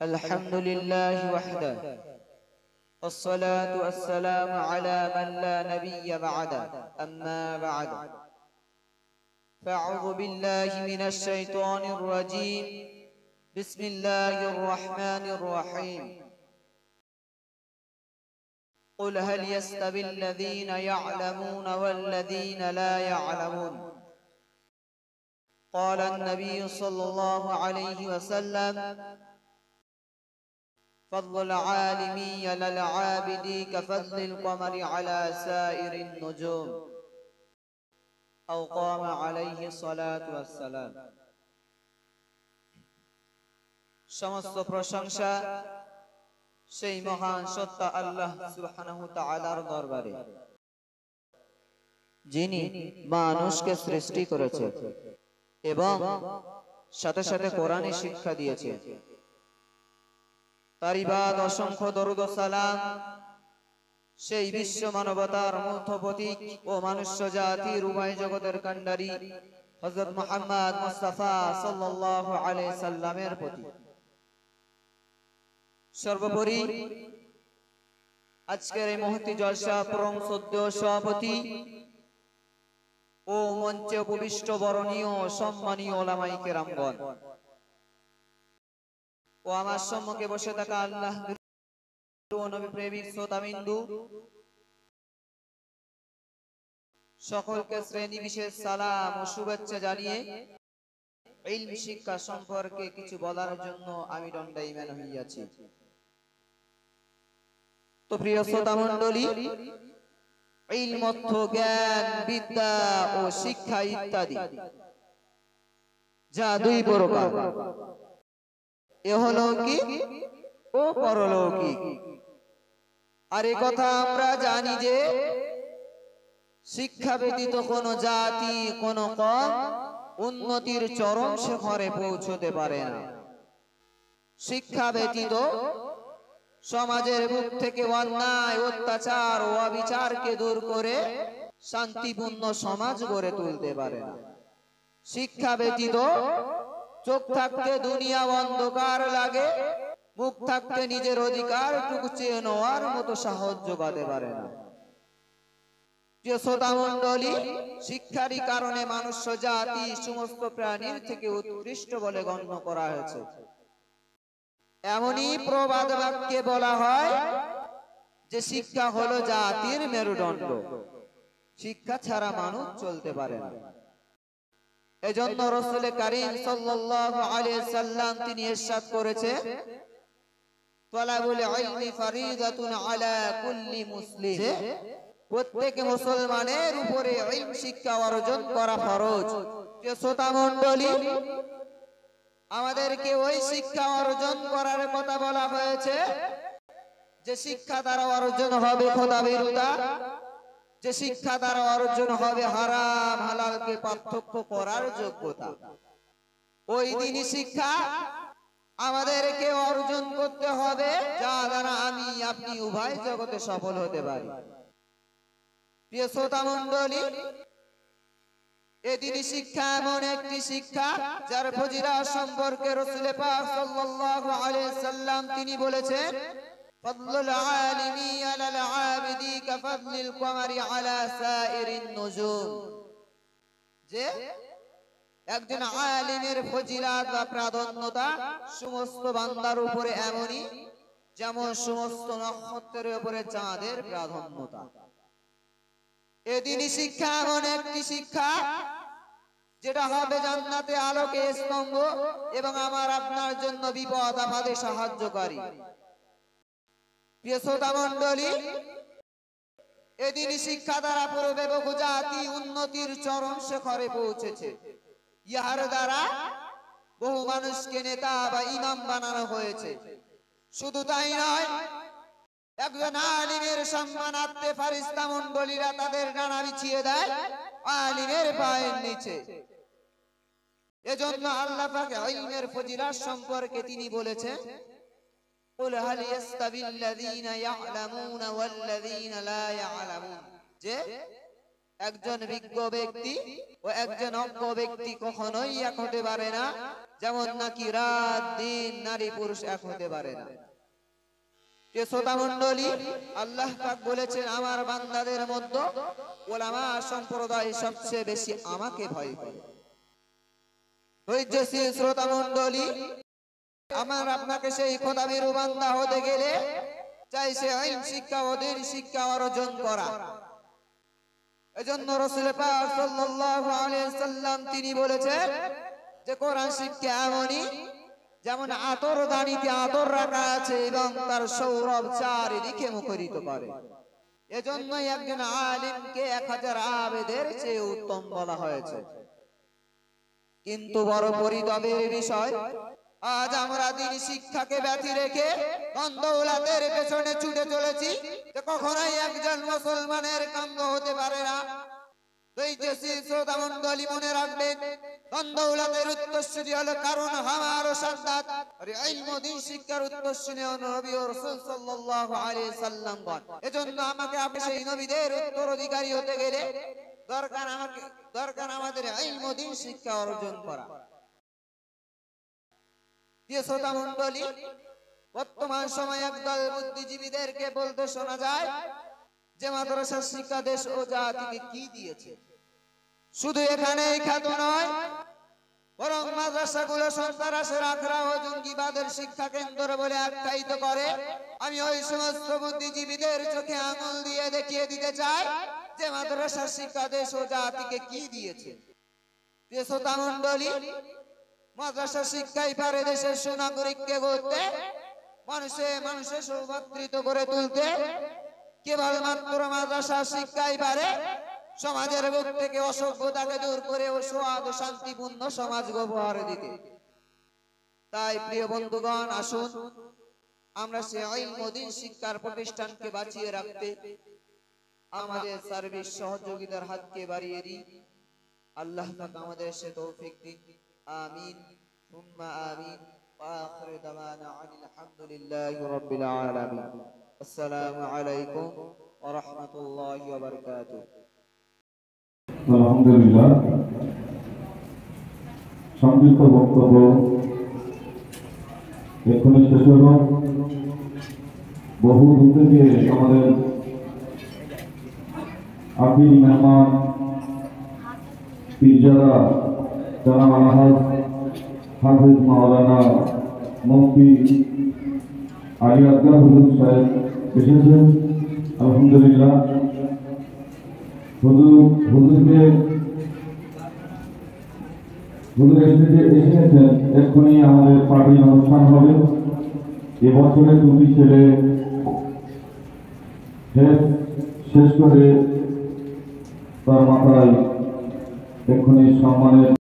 الحمد لله وحده، والصلاة والسلام على من لا نبي بعده. أما بعد، فأعوذ بالله من الشيطان الرجيم. بسم الله الرحمن الرحيم. قل هل يستوي الذين يعلمون والذين لا يعلمون؟ قال النبي صلى الله عليه وسلم: فضل العالم على العابد كفضل القمر على سائر النجوم، أو قام عليه الصلاة والسلام। সমস্ত প্রশংসা সেই মহান সত্তা আল্লাহ সুবহানাহু ওয়া তাআলার দরবারে, যিনি মানুষকে সৃষ্টি করেছে এবং সাথে সাথে কোরআনে শিক্ষা দিয়েছে। তার ইবাদ অসংখ্য দরুদ ও সালাম সেই বিশ্ব মানবতার মধ্যপতি ও মনুষ্য জাতির উভয় জগতের কান্ডারি হযরত মুহাম্মদ মুস্তাফা সাল্লাল্লাহু আলাইহি সাল্লামের প্রতি। সর্বোপরি আজকের এই মহতী জলসা পরম সদ্য সভাপতি ও মঞ্চে উপবিষ্ট বরণীয় সম্মানীয় ওলামায়ে কেরামগণ ও আমার সম্মুখে বসে থাকা আল্লাহ ও নবী প্রেমিক শ্রোতাবিন্দু সকলকে শ্রেণী বিশেষ সালাম ও শুভেচ্ছা জানিয়ে ইলম শিক্ষা সম্পর্কে কিছু বলার জন্য আমি দণ্ডায়মান হইয়াছি। তো প্রিয় শ্রোতা মণ্ডলী, ইলম অর্থ জ্ঞান, বিদ্যা ও শিক্ষা ইত্যাদি, যা দুই প্রকার, ইহলৌকিক ও পরলৌকিক। আর এ কথা আমরা জানি যে শিক্ষা ব্যতীত কোন জাতি, কোন কওম উন্নতির চরম শিখরে পৌঁছতে পারে না। শিক্ষা ব্যতীত সমাজের বুক থেকে অন্যায়, অত্যাচার ও অবিচারকে দূর করে শান্তিপূর্ণ সমাজ গড়ে তুলতে পারে না। শিক্ষা ব্যতীত চোখ থাকতে দুনিয়া অন্ধকার লাগে, মুখ থাকতে নিজের অধিকার টুকু চেয়ে নেওয়ার মতো সাহস জোগাতে পারে না। প্রিয় শ্রোতা মণ্ডলী, শিক্ষারই কারণে মানুষ জাতি সমস্ত প্রাণীর থেকে উৎকৃষ্ট বলে গণ্য করা হয়েছে। এমনই প্রবাদ বাক্যে বলা হয় যে শিক্ষা হলো জাতির মেরুদণ্ড, শিক্ষা ছাড়া মানুষ চলতে পারে না। এজন্য রাসূল কারীম সাল্লাল্লাহু আলাইহি সাল্লাম তিনি ইরশাদ করেছে, তালাবুল ইলমি ফরিদাতুন আলা কুল্লি মুসলিম, প্রত্যেক মুসলমানের উপরে ইলম শিক্ষা অর্জন করা ফরজ। প্রিয় শ্রোতা মণ্ডলী, আমাদেরকে ওই শিক্ষা অর্জন করার কথা বলা হয়েছে যে শিক্ষা দ্বারা অর্জন হবে খোদাবিরুদা, যে শিক্ষা দ্বারা অর্জন হবে হারাম হালালকে পার্থক্য করার যোগ্যতা। ওই দিনই শিক্ষা আমাদেরকে অর্জন করতে হবে, যা দ্বারা আমি আপনি উভয় জগতে সফল হতে পারি। প্রিয় শ্রোতা মণ্ডলী, এদিনই শিক্ষা এমন একটি শিক্ষা যার ফজিলত সম্পর্কে রাসূল পাক সাল্লাল্লাহু আলাইহি সাল্লাম তিনি বলেছেন, ফাদলুল আলিমি আলাল আবিদি কাফাদলিল কমারি আলা সাইরিন নুজুম, যে একজন আলিমের ফজিলত বা প্রাধান্যতা সমস্ত বান্দার উপরে এমনই যেমন সমস্ত নক্ষত্রের উপরে চাঁদের প্রাধান্যতা। এদিনই শিক্ষা এমন একটি শিক্ষা যেটা হবে জান্নাতে আলোকে স্তম্ভ এবং আমার আপনার জন্য বিপদ আপদে সাহায্যকারী। প্রিয় শ্রোতা মণ্ডলী, এদিনই শিক্ষা দ্বারা পুরো বেবকু জাতি উন্নতির চরম শিখরে পৌঁছেছে। ইহার দ্বারা বহু মানুষকে নেতা বা ইমাম বানানো হয়েছে। শুধু তাই নয়, একজন আলিমের সম্মানার্থে ফারিস্তা মণ্ডলীরা তাদের ডানা বিছিয়ে দেয় আলিমের পায়ের নিচে। এজন্য আল্লাহ পাক ইলমের ফজিলত সম্পর্কে তিনি বলেছেন, কুল হাল ইয়াস্তাবিল্লাযীনা ইয়ালামুনা ওয়াল্লাযীনা লা ইয়ালামুন, যে একজন বিজ্ঞ ব্যক্তি ও একজন অজ্ঞ ব্যক্তি কখনোই এক হতে পারে না, যেমন নাকি রাত দিন নারী পুরুষ এক হতে পারে না। শ্রোতা মণ্ডলী, আল্লাহ পাক বলেছেন আমার বান্দাদের মধ্যে উলামা সম্প্রদায় সবচেয়ে বেশি আমাকে ভয় করে। ধৈর্যশীল শ্রোতা মণ্ডলী, আমার আপনাকে সেই খোদাবিরু বান্দা হতে গেলে চাই সে ইলম শিক্ষা ও দ্বীন শিক্ষা অর্জন করা। এজন্য রাসূল পাক সাল্লাল্লাহু আলাইহি সাল্লাম তিনি বলেছেন যে কোরআন শিক্ষা এমনই যেমন আতরদানিতে আতর রাখা আছে এবং তার সৌরভ চারিদিকে মুখরিত করে। এজন্যই একজন আলিমকে 1000 আবেদের চেয়ে উত্তম বলা হয়েছে। কিন্তু বড় পরিতাপের বিষয়, আজ আমরা দ্বীন শিক্ষাকে ব্যতি রেখে ধন দৌলতের পেছনে ছুটে চলেছি, যে কখনোই একজন মুসলমানের কাম্য হতে পারে না। ধৈর্যশীল শ্রোতা মণ্ডলী, মনে রাখবেন ধন দৌলতের উত্তরসূরি হলো কারণ হামার ও সাদ্দাত, আর ইলম ও দ্বীন শিক্ষার উত্তরসূরি হলো নবী ও রাসূল সাল্লাল্লাহু আলাইহি সাল্লাম। এজন্য আমাকে আপনি সেই নবীদের উত্তরাধিকারী হতে গেলে দরকার আমাদের ইলম ও দ্বীন শিক্ষা অর্জন করা। প্রিয় শ্রোতা মণ্ডলী, বর্তমান সময়ে একদল বুদ্ধিজীবীদেরকে বলতে শোনা যায় যে মাদ্রাসা শিক্ষা দেশ ও জাতিকে কি দিয়েছে। শুধু এখানেই খ্যাত নয়, বরং মাদ্রাসাগুলো সন্ত্রাসের আখড়া ও জঙ্গিবাদের শিক্ষা কেন্দ্র বলে আখ্যায়িত করে। আমি ওই সমস্ত বুদ্ধিজীবীদের চোখে আঙুল দিয়ে দেখিয়ে দিতে চাই যে মাদ্রাসা শিক্ষা দেশ ও জাতিকে কি দিয়েছে। প্রিয় শ্রোতা মণ্ডলী, মাদ্রাসা শিক্ষাই পারে দেশের সুনাগরিককে গড়তে, মানুষে সৌভাতৃত্ব করে তুলতে। কেবলমাত্র মাদ্রাসা শিক্ষাই পারে সমাজের বুক থেকে অসভ্যতাকে দূর করে ও সৎ ও শান্তিপূর্ণ সমাজ উপহার দিতে। তাই প্রিয় বন্ধুগণ, আসুন আমরা সেই ইলম ও দ্বীন শিক্ষার প্রতিষ্ঠানকে বাঁচিয়ে রাখতে আমাদের সার্বিক সহযোগিতার হাতকে বাড়িয়ে দিই। আল্লাহ পাক আমাদের সে তৌফিক দিন। আমিন সুম্মা আমিন। ওয়া আখিরু দাওয়ানা আনিল হামদুলিল্লাহি রাব্বিল আলামিন। আসসালামু আলাইকুম ওয়া রাহমাতুল্লাহি ওয়া বারাকাতুহু। আলহামদুলিল্লাহ, সংক্ষিপ্ত বক্তব্য এক্ষুনি শেষ হল। বহু দূর থেকে আমাদের আখির মেহমান পীরজাদা জনাব আলহাজ হাফেজ মাওলানা মুফতি আলী আকবর হুজুর সাহেব এসেছেন। আলহামদুলিল্লাহ, হুজুর এসেছেন। এক্ষুনি আমাদের পার্টির অনুষ্ঠান হবে। এবছরে 2টি ছেলে শেষ করে তার মাথায় এক্ষুনি সম্মানের